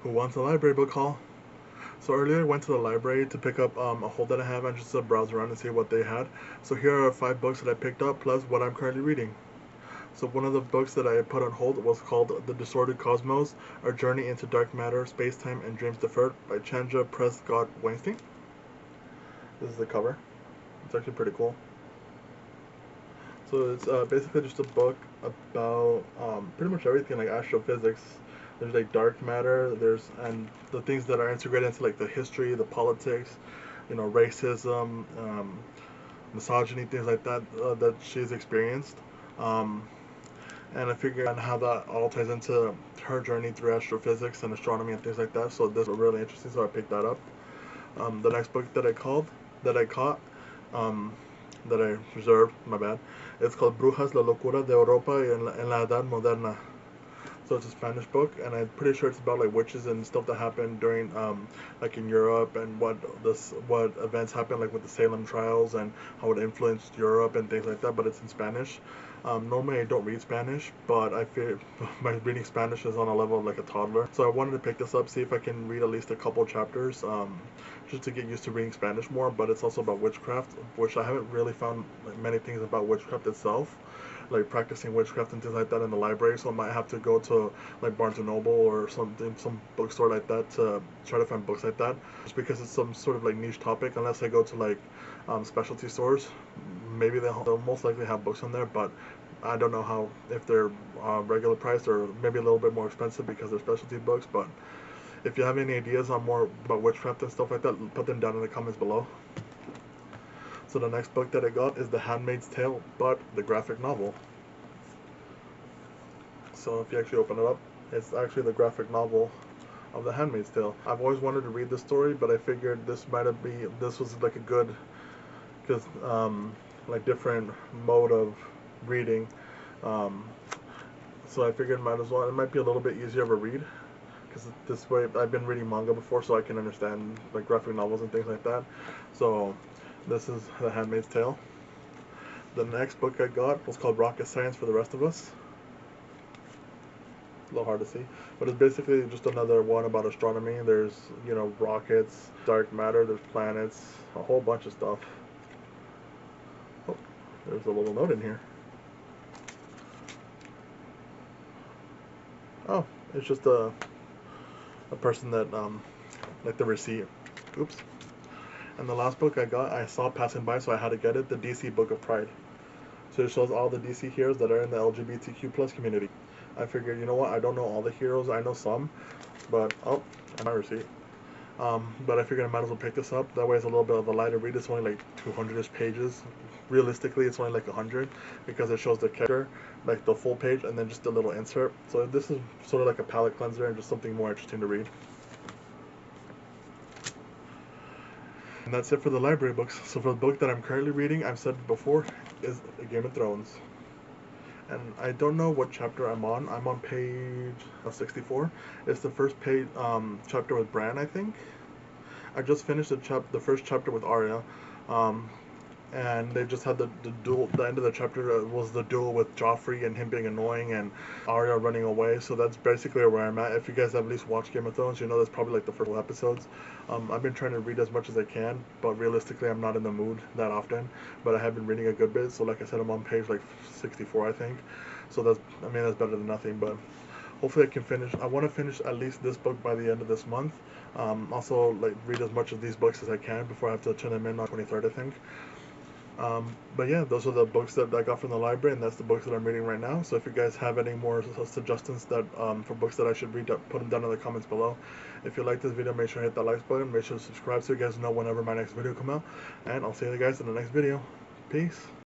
Who wants a library book haul? So earlier I went to the library to pick up a hold that I have and just to browse around and see what they had. So here are 5 books that I picked up plus what I'm currently reading. So one of the books that I put on hold was called The Disordered Cosmos, A Journey into Dark Matter, Space-Time, and Dreams Deferred by Chandra Prescott Weinstein. This is the cover. It's actually pretty cool. So it's basically just a book about pretty much everything like astrophysics. There's like dark matter. There's and the things that are integrated into like the history, the politics, racism, misogyny, things like that that she's experienced. Um, and I figured out how that all ties into her journey through astrophysics and astronomy and things like that. So this was really interesting. So I picked that up. The next book that I caught, um, that I reserved, my bad. It's called Brujas, la locura de Europa en la Edad Moderna. So it's a Spanish book, and I'm pretty sure it's about like witches and stuff that happened during, like in Europe, and what events happened like with the Salem trials and how it influenced Europe and things like that. But it's in Spanish. Normally I don't read Spanish, but I feel my reading Spanish is on a level of like a toddler. So I wanted to pick this up, see if I can read at least a couple chapters, just to get used to reading Spanish more. But it's also about witchcraft, which I haven't really found like, many things about witchcraft itself, like practicing witchcraft and things like that in the library. So I might have to go to like Barnes and Noble or some bookstore like that to try to find books like that. Just because it's some sort of like niche topic, unless I go to like specialty stores, maybe they'll most likely have books on there, but I don't know how if they're regular price or maybe a little bit more expensive because they're specialty books. But if you have any ideas on more about witchcraft and stuff like that, put them down in the comments below. So the next book that I got is The Handmaid's Tale, but the graphic novel. So if you actually open it up, it's actually the graphic novel of The Handmaid's Tale. I've always wanted to read this story, but I figured this was like a good, because like different mode of reading. Um, so I figured might as well. It might be a little bit easier of a read because this way I've been reading manga before, so I can understand like graphic novels and things like that. So this is The Handmaid's Tale. The next book I got was called Rocket Science for the Rest of Us. A little hard to see, but it's basically just another one about astronomy. There's rockets, dark matter, there's planets, a whole bunch of stuff. Oh, there's a little note in here. Oh, it's just a person that like the receipt. Oops. And the last book I saw passing by, so I had to get it. The DC Book of Pride. So it shows all the DC heroes that are in the LGBTQ plus community. I figured, you know what? I don't know all the heroes. I know some, but oh, my receipt. But I figured I might as well pick this up. That way it's a little bit of a lighter read. It's only like 200-ish pages. Realistically, it's only like 100 because it shows the character, like the full page, and then just a little insert. So this is sort of like a palate cleanser and just something more interesting to read. And that's it for the library books. So for the book that I'm currently reading, I've said before, is Game of Thrones. And I don't know what chapter I'm on. I'm on page 64. It's the first page chapter with Bran, I think. I just finished the first chapter with Arya, um, and they just had the duel. The end of the chapter was the duel with Joffrey and him being annoying and Arya running away. So that's basically where I'm at. If you guys have at least watched Game of Thrones, you know that's probably like the first episodes. I've been trying to read as much as I can, but realistically, I'm not in the mood that often. But I have been reading a good bit. So like I said, I'm on page like 64, I think. So that's better than nothing. But hopefully I can finish. I want to finish at least this book by the end of this month. Also, like read as much of these books as I can before I have to turn them in on 23rd, I think. But yeah, those are the books that I got from the library, and that's the books that I'm reading right now. So if you guys have any more suggestions that for books that I should read, put them down in the comments below. If you like this video, make sure to hit that like button. Make sure to subscribe so you guys know whenever my next video come out. And I'll see you guys in the next video. Peace.